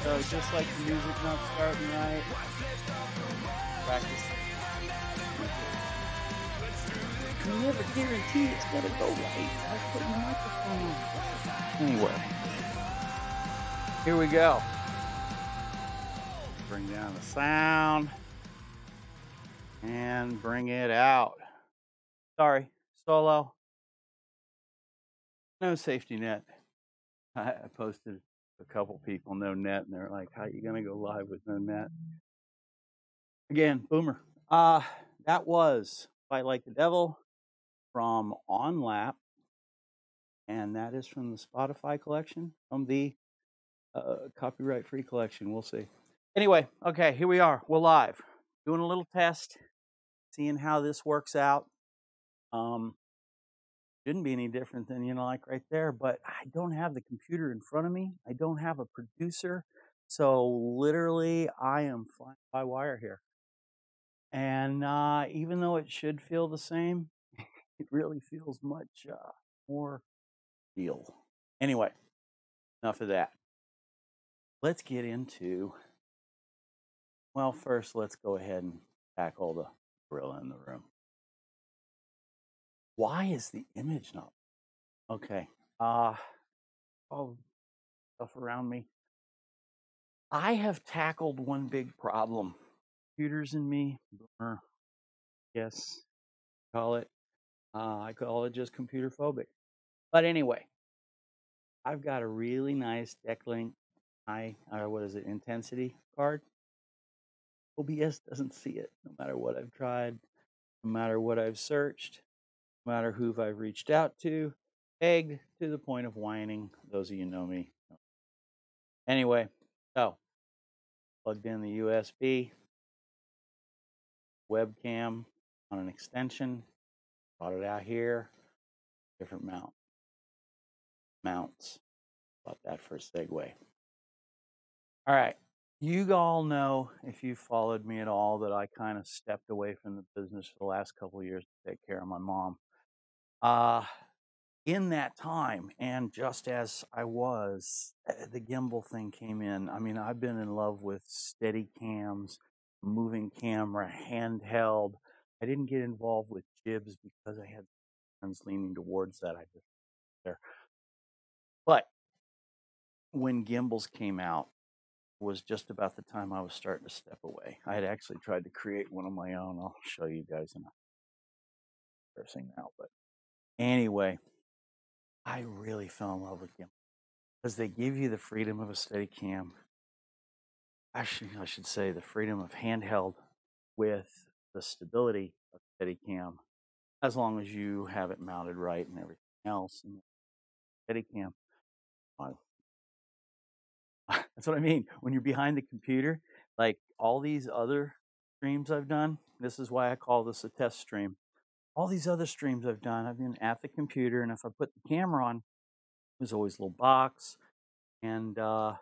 So just like the music not starting right, practice. You never guarantee it's gonna go right. I put the microphone on. Anyway, here we go. Bring down the sound and bring it out. Sorry, solo. No safety net. I posted a couple people no net, and they're like, "How you gonna go live with no net?" Again, boomer. That was Fight Like the Devil from On Lap, and that is from the Spotify collection, from the copyright-free collection. We'll see. Anyway, okay, here we are. We're live, doing a little test, seeing how this works out. Shouldn't be any different than, like right there, but I don't have the computer in front of me. I don't have a producer. So literally I am flying by wire here. And even though it should feel the same, it really feels much more real. Anyway, enough of that. Let's get into, well, first let's go ahead and tackle the gorilla in the room. Why is the image not? Okay. Oh, stuff around me. I have tackled one big problem. Computers and me, boomer, yes, call it. I call it just computer phobic. But anyway, I've got a really nice Decklink intensity card. OBS doesn't see it, no matter what I've tried, no matter what I've searched, no matter who I've reached out to, begged to the point of whining. Those of you know me. Anyway, so plugged in the USB webcam on an extension, brought it out here, different mounts. About that for a segue. All right, you all know, if you've followed me at all, that I kind of stepped away from the business for the last couple of years to take care of my mom. In that time, and just as I was, the gimbal thing came in. I mean, I've been in love with steady cams, moving camera, handheld. I didn't get involved with jibs because I had friends leaning towards that. I just there. But when gimbals came out was just about the time I was starting to step away. I had actually tried to create one of my own. I'll show you guys in a embarrassing now, but anyway, I really fell in love with gimbals because they give you the freedom of a Steadicam. Actually, I should say the freedom of handheld with the stability of Steadicam, as long as you have it mounted right and everything else. And Steadicam, that's what I mean. When you're behind the computer, like all these other streams I've done, this is why I call this a test stream. All these other streams I've done, I've been at the computer, and if I put the camera on, there's always a little box, and I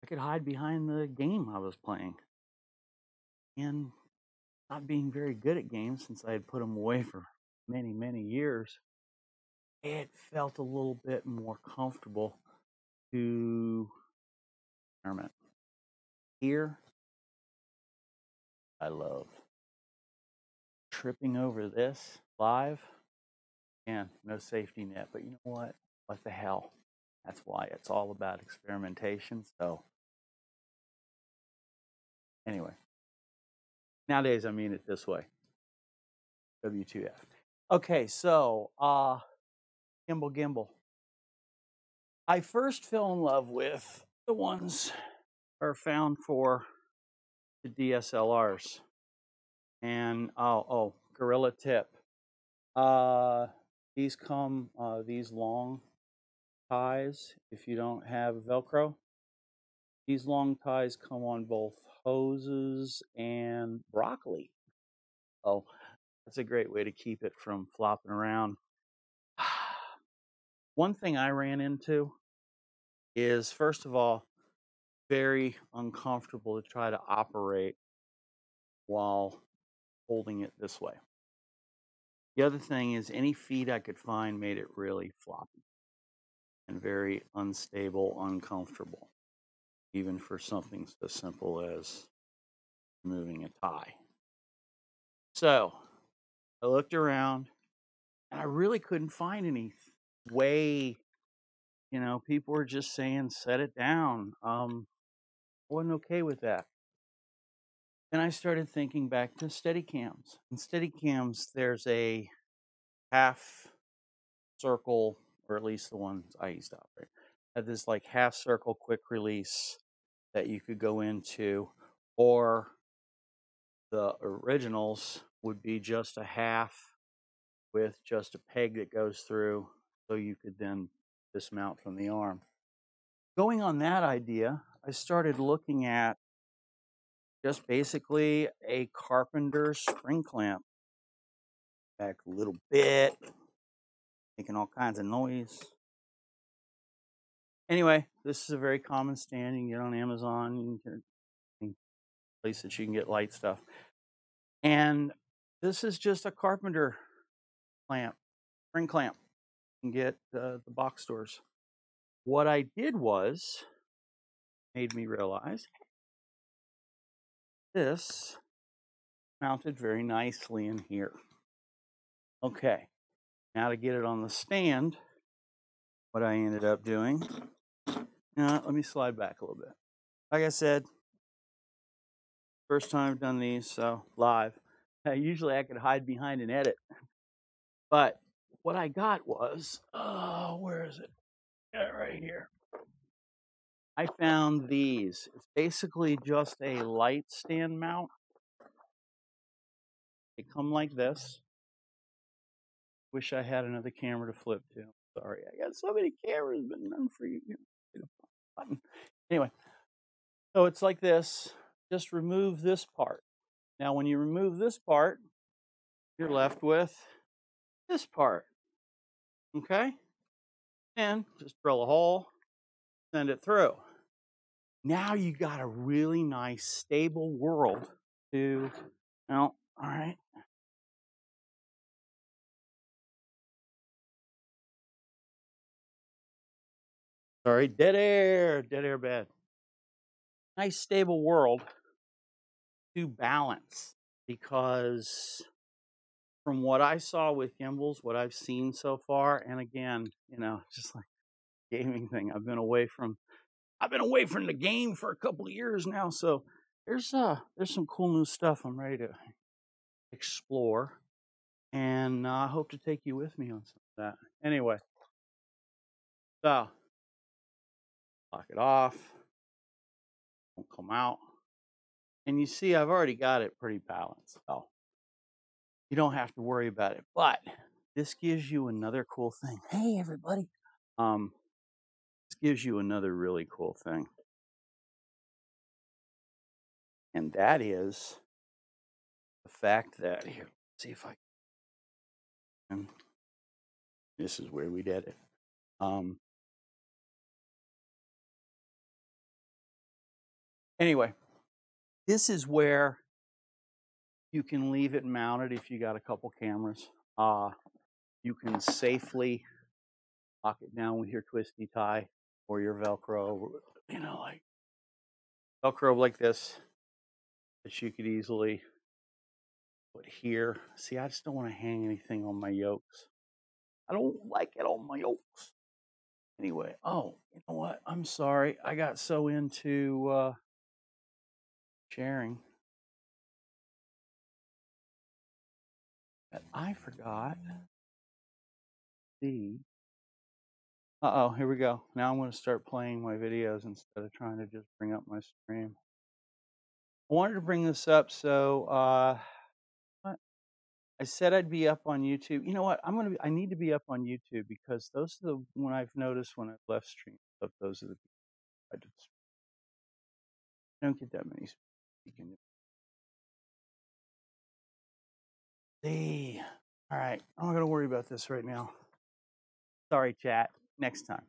could hide behind the game I was playing. And not being very good at games since I had put them away for many, many years, it felt a little bit more comfortable to experiment. Here, I love tripping over this live, and no safety net. But you know what? What the hell? That's why it's all about experimentation. So anyway, nowadays I mean it this way. W2F. Okay, so gimbal. I first fell in love with the ones that are found for the DSLRs. And Guerrilla tip. These come these long ties. If you don't have Velcro, these long ties come on both hoses and broccoli. Oh, that's a great way to keep it from flopping around. One thing I ran into is, first of all, very uncomfortable to try to operate while holding it this way. The other thing is any feed I could find made it really floppy and very unstable, uncomfortable, even for something so simple as removing a tie. So I looked around and I really couldn't find any way. People were just saying, set it down. I wasn't okay with that. Then I started thinking back to Steadicams. In Steadicams, there's a half circle, or at least the ones I used to operate, had this like half circle quick release that you could go into, or the originals would be just a half with just a peg that goes through, so you could then dismount from the arm. Going on that idea, I started looking at just basically a carpenter spring clamp. Back a little bit, making all kinds of noise. Anyway, this is a very common stand you can get on Amazon. You can get place that you can get light stuff. And this is just a carpenter clamp, spring clamp. You can get the box stores. What I did was, made me realize this mounted very nicely in here. Okay, now to get it on the stand, what I ended up doing, let me slide back a little bit. Like I said, first time I've done these, so live. Usually I could hide behind an edit. But what I got was, where is it? Yeah, right here. I found these. It's basically just a light stand mount. They come like this. Wish I had another camera to flip to. Sorry, I got so many cameras, but none for you. Anyway, so it's like this. Just remove this part. Now, when you remove this part, you're left with this part. Okay? And just drill a hole, send it through. Now you got a really nice, stable world to, all right. Sorry, dead air bad. Nice, stable world to balance, because from what I saw with gimbals, what I've seen so far, and again, just like gaming thing. I've been away from the game for a couple of years now, so there's some cool new stuff I'm ready to explore, and I hope to take you with me on some of that. Anyway, so lock it off, won't come out, and you see I've already got it pretty balanced, so you don't have to worry about it. But this gives you another cool thing. Hey, everybody. This gives you another really cool thing. And that is the fact that, here, let's see if I can. This is where we did it. Anyway, this is where you can leave it mounted if you got a couple cameras. You can safely lock it down with your twisty tie or your Velcro, like Velcro like this, that you could easily put here. See, I just don't want to hang anything on my yokes. I don't like it on my yokes. Anyway, oh, you know what? I'm sorry. I got so into sharing that I forgot the. Uh-oh, here we go. Now I'm going to start playing my videos instead of trying to just bring up my stream. I wanted to bring this up, so I said I'd be up on YouTube. You know what? I need to be up on YouTube because those are the when I've noticed when I've left stream stuff. Those are the people I just don't get that many speaking. Hey, all right. I'm not gonna worry about this right now. Sorry, chat. Next time.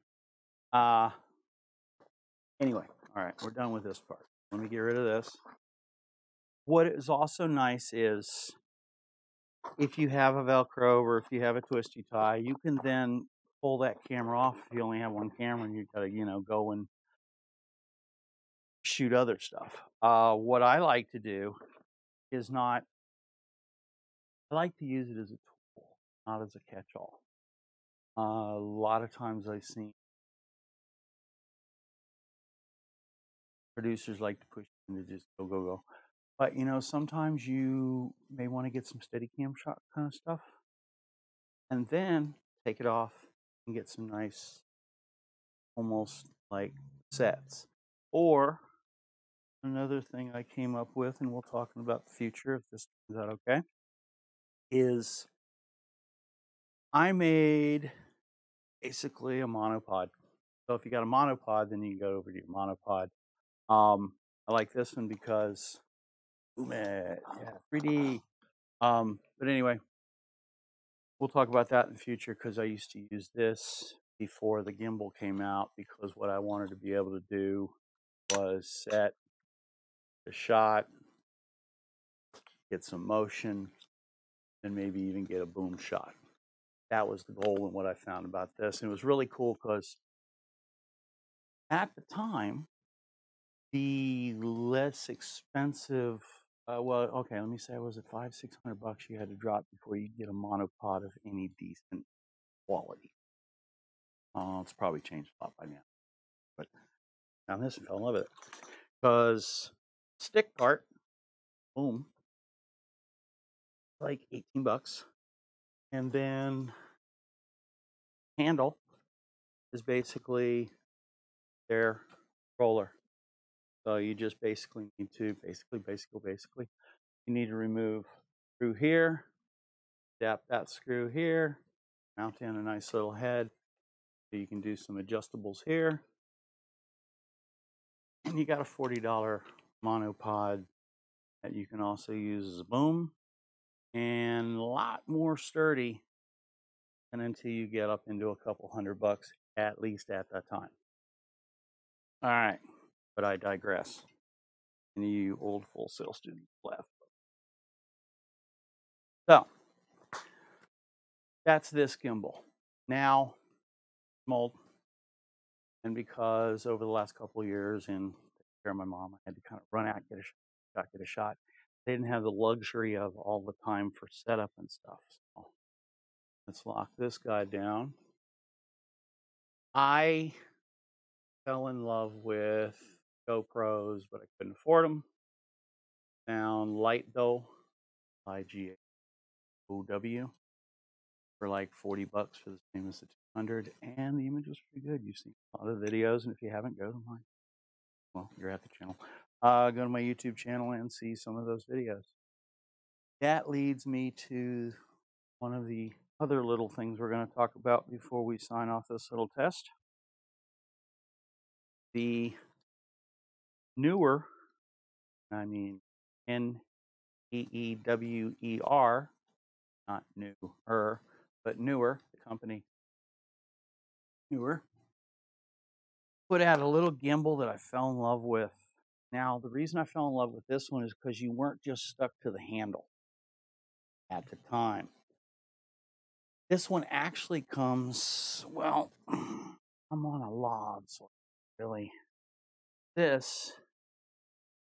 Anyway, all right. We're done with this part. Let me get rid of this. What is also nice is if you have a Velcro or if you have a twisty tie, you can then pull that camera off if you only have one camera and you gotta, go and shoot other stuff. What I like to do is I like to use it as a tool, not as a catch-all. A lot of times I've seen producers like to push into just go, go, go. But, sometimes you may want to get some Steadicam shot kind of stuff and then take it off and get some nice, almost like sets. Or another thing I came up with, and we'll talk about the future if this turns out okay, is I made basically a monopod. So if you got a monopod, then you can go over to your monopod. I like this one because, yeah, 3D. But anyway, we'll talk about that in the future because I used to use this before the gimbal came out because what I wanted to be able to do was set the shot, get some motion, and maybe even get a boom shot. That was the goal and what I found about this. And it was really cool because at the time, the less expensive, let me say, was it $500-600 you had to drop before you get a monopod of any decent quality. It's probably changed a lot by now, but now this I fell in love with it because stick part, boom, like $18, and then handle is basically their roller. So you just basically need to you need to remove screw here, tap that screw here, mount in a nice little head. So you can do some adjustables here. And you got a $40 monopod that you can also use as a boom and a lot more sturdy than until you get up into a couple $100 at least at that time. All right, but I digress. Any of you old Full Sail students left? So that's this gimbal. Now, mold, and because over the last couple of years in taking care of my mom, I had to kind of run out, get a shot. They didn't have the luxury of all the time for setup and stuff. So let's lock this guy down. I fell in love with GoPros, but I couldn't afford them. Found Light though, IGOW, for like 40 bucks for the same as the 200, and the image was pretty good. You've seen a lot of videos, and if you haven't, go to mine. Well, you're at the channel. Go to my YouTube channel and see some of those videos. That leads me to one of the other little things we're going to talk about before we sign off this little test. The newer, I mean Neewer, not newer, but newer, the company Newer, put out a little gimbal that I fell in love with. Now, the reason I fell in love with this one is because you weren't just stuck to the handle at the time. This one actually comes, well, I'm on a log, so really. This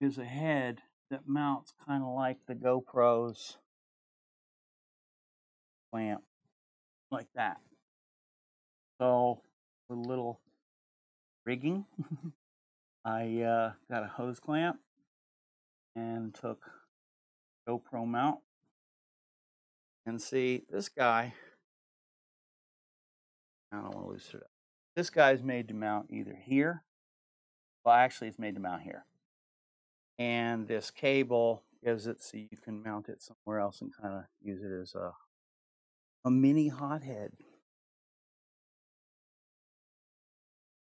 is a head that mounts kind of like the GoPro's clamp, like that. So, with a little rigging, I got a hose clamp and took GoPro mount. And see, this guy, I don't want to loosen it up. This guy's made to mount either here. Well, actually, it's made to mount here. And this cable gives it so you can mount it somewhere else and kind of use it as a mini hothead.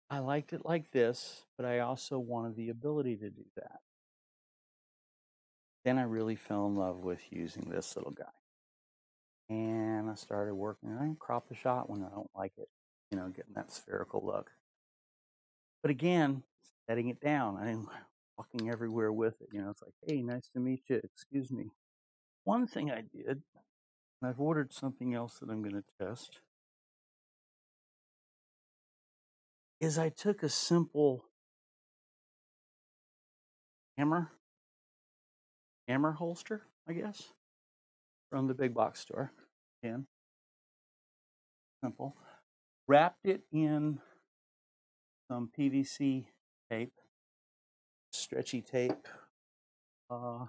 I liked it like this, but I also wanted the ability to do that. Then I really fell in love with using this little guy. And I started working. I can crop the shot when I don't like it, you know, getting that spherical look. But again, setting it down. I didn't walking everywhere with it. You know, it's like, hey, nice to meet you. Excuse me. One thing I did, and I've ordered something else that I'm going to test, is I took a simple hammer holster, I guess, from the big box store. Again, simple. Wrapped it in some PVC tape, stretchy tape. Right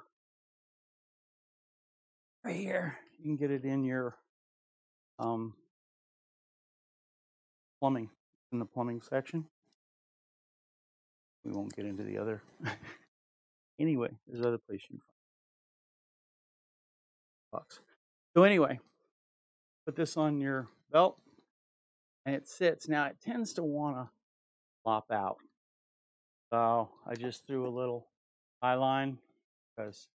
here, you can get it in your plumbing, in the plumbing section. We won't get into the other. Anyway, there's other places you can find box. So anyway, put this on your belt, and it sits. Now it tends to want to flop out. So I just threw a little eye line, because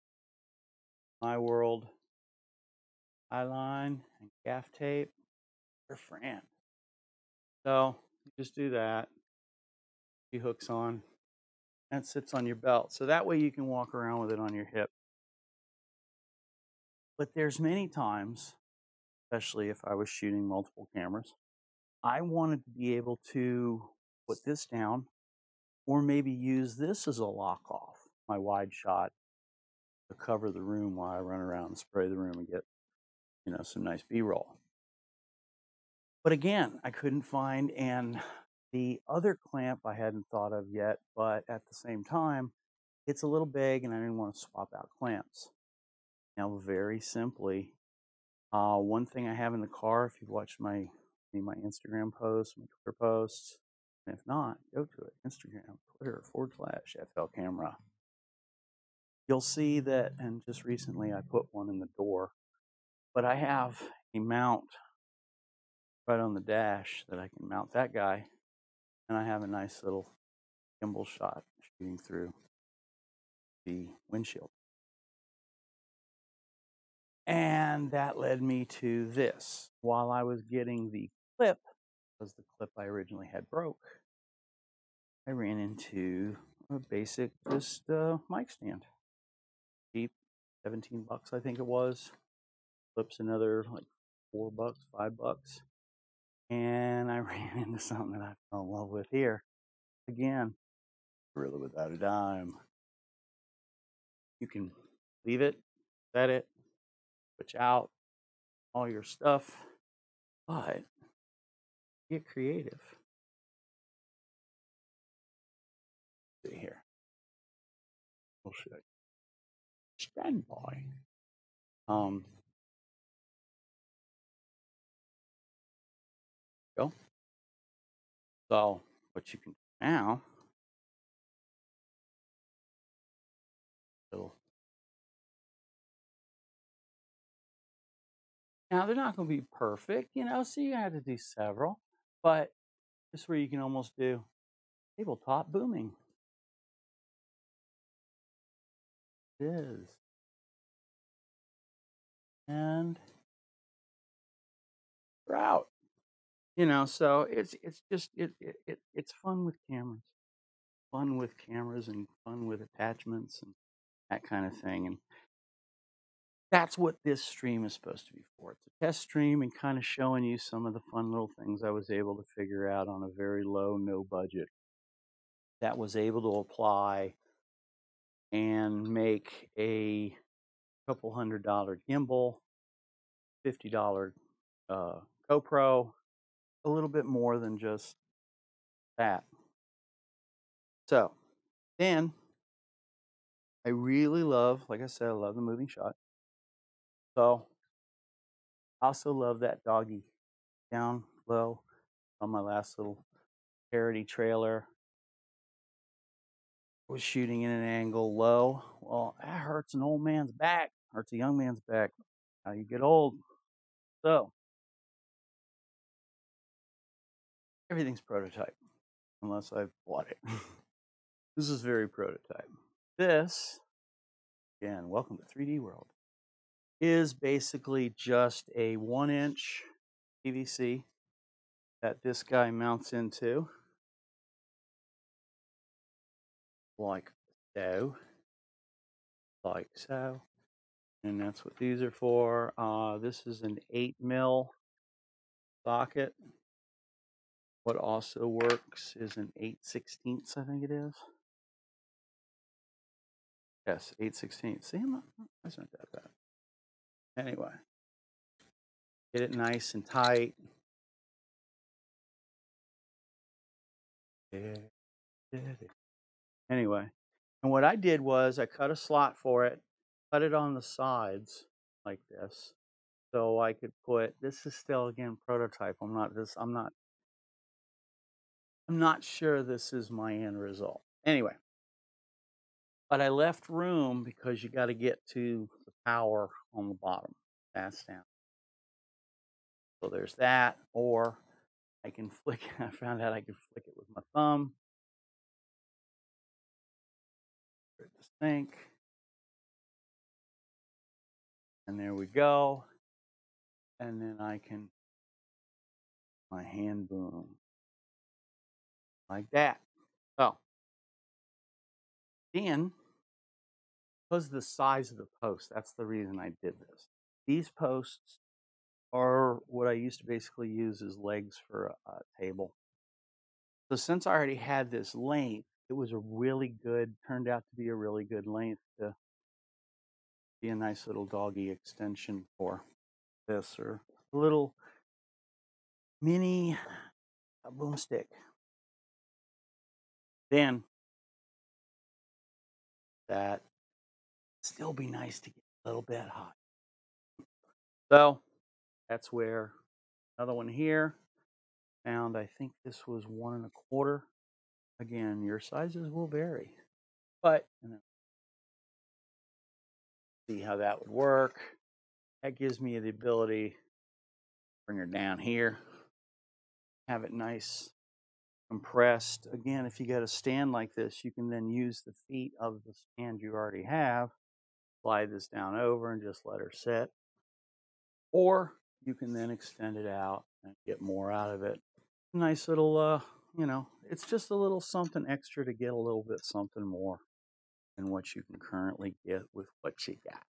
my world, eye line and gaff tape, they're friend. So you just do that. He hooks on, and it sits on your belt. So that way you can walk around with it on your hip. But there's many times, especially if I was shooting multiple cameras, I wanted to be able to put this down, or maybe use this as a lock off, my wide shot, to cover the room while I run around and spray the room and get, you know, some nice B-roll. But again, I couldn't find, and the other clamp I hadn't thought of yet, but at the same time, it's a little big and I didn't want to swap out clamps. Now, very simply, one thing I have in the car, if you've watched my Instagram posts, my Twitter posts, and if not, go to it, Instagram, Twitter, /flcamera. You'll see that, and just recently I put one in the door, but I have a mount right on the dash that I can mount that guy, and I have a nice little gimbal shot shooting through the windshield. And that led me to this. While I was getting the clip, because the clip I originally had broke, I ran into a basic just mic stand. Cheap, 17 bucks I think it was. Clip's another like $4, $5. And I ran into something that I fell in love with here. Again, Guerrilla without a dime. You can leave it, set it, switch out all your stuff, but get creative. see here. We'll show you. Stand by. Go. So what you can do now, it'll, now they're not going to be perfect, you know, so you have to do several, but this is where you can almost do tabletop booming. It is. And we're out. You know, so it's just it's fun with cameras. Fun with cameras and fun with attachments and that kind of thing. And that's what this stream is supposed to be for. It's a test stream and kind of showing you some of the fun little things I was able to figure out on a very low, no budget that was able to apply and make a couple $100 gimbal, $50 GoPro, a little bit more than just that. So then I really love, like I said, I love the moving shot. So I also love that doggy down low on my last little parody trailer. Was shooting in an angle low. Well, that hurts an old man's back, hurts a young man's back. How you get old. So everything's prototype, unless I've bought it. This is very prototype. This, again, welcome to 3D World, is basically just a 1-inch PVC that this guy mounts into, like so, like so. And that's what these are for. This is an 8mm socket. What also works is an 8/16, I think it is. Yes, 8/16. See, that's not that bad. Anyway, get it nice and tight. Anyway, and what I did was I cut a slot for it, cut it on the sides like this, so I could put. This is still again prototype. I'm not sure this is my end result. Anyway, but I left room because you got to get to the power on the bottom. That's down. So there's that, or I can flick. I found out I can flick it with my thumb. The sink, and there we go. And then I can my hand boom like that. So then, because of the size of the post, that's the reason I did this. These posts are what I used to basically use as legs for a table. So since I already had this length, it was a really good, turned out to be a really good length to be a nice little doggy extension for this, or a little mini boomstick. Then that still be nice to get a little bit hot. So that's where another one here. Found, I think this was 1 1/4. Again, your sizes will vary, but see how that would work. That gives me the ability to bring her down here, have it nice compressed. Again, if you got a stand like this, you can then use the feet of the stand you already have, slide this down over and just let her sit. Or you can then extend it out and get more out of it. Nice little, you know, it's just a little something extra to get a little bit something more than what you can currently get with what you got.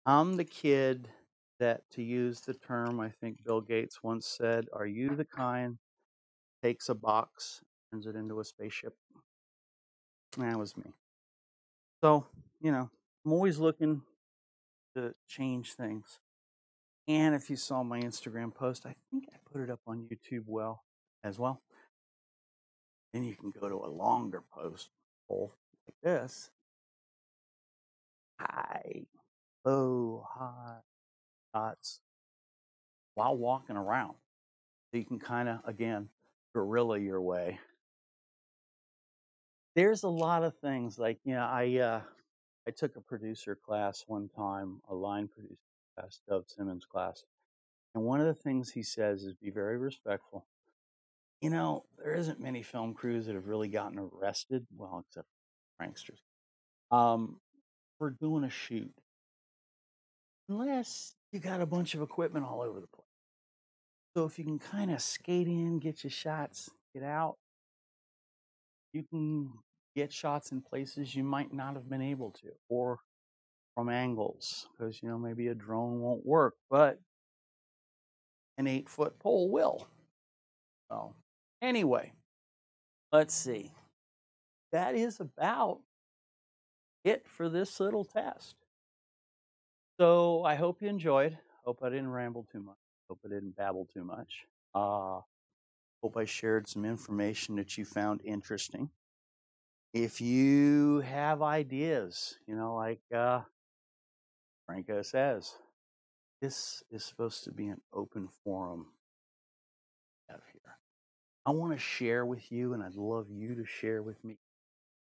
I'm the kid that, to use the term I think Bill Gates once said, are you the kind takes a box, turns it into a spaceship? That was me. So, you know, I'm always looking to change things. And if you saw my Instagram post, I think I put it up on YouTube as well. Then you can go to a longer pole like this. High, low, high shots while walking around. So you can kind of, again, guerrilla your way. There's a lot of things like, I took a producer class one time, a line producer class, Dove Simmons class. And one of the things he says is be very respectful. There isn't many film crews that have really gotten arrested, well, except pranksters, for doing a shoot. Unless you got a bunch of equipment all over the place. So if you can kind of skate in, get your shots, get out, you can get shots in places you might not have been able to, or from angles, because maybe a drone won't work, but an 8-foot pole will. So anyway, let's see. That is about it for this little test. So I hope you enjoyed. Hope I didn't ramble too much. Hope I didn't babble too much. Hope I shared some information that you found interesting. If you have ideas, like Franco says, this is supposed to be an open forum out here. I want to share with you, and I'd love you to share with me.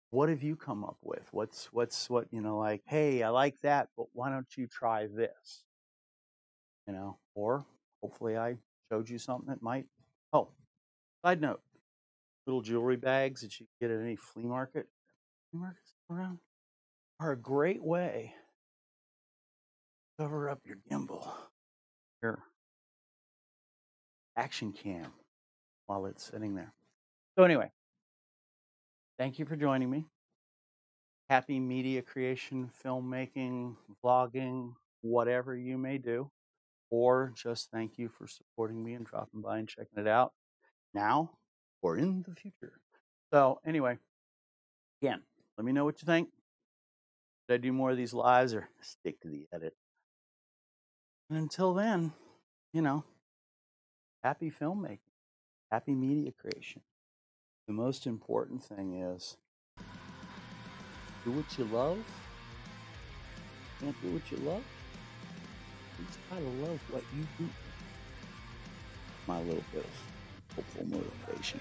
What have you come up with? What's what, like, hey, I like that, but why don't you try this? Or hopefully I showed you something that might. Oh, side note, little jewelry bags that you get at any flea markets around are a great way to cover up your gimbal, your action cam while it's sitting there. So anyway, thank you for joining me. Happy media creation, filmmaking, vlogging, whatever you may do. Or just thank you for supporting me and dropping by and checking it out now or in the future. So anyway, again, let me know what you think. Should I do more of these lives or stick to the edit? And until then, happy filmmaking, happy media creation. The most important thing is do what you love. Can't do what you love. You just gotta love what you do. My little bit of hopeful motivation.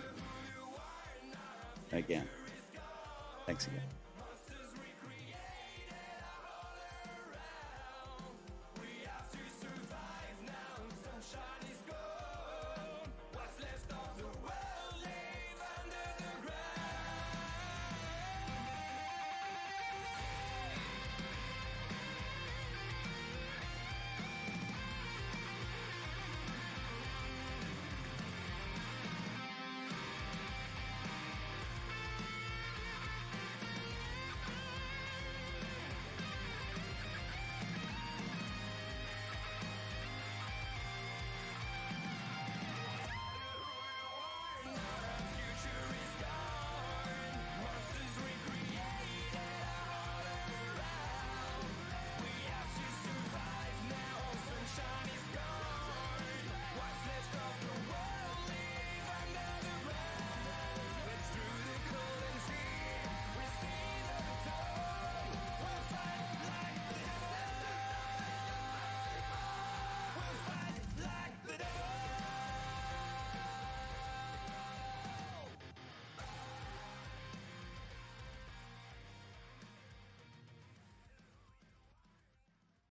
Again, thanks again.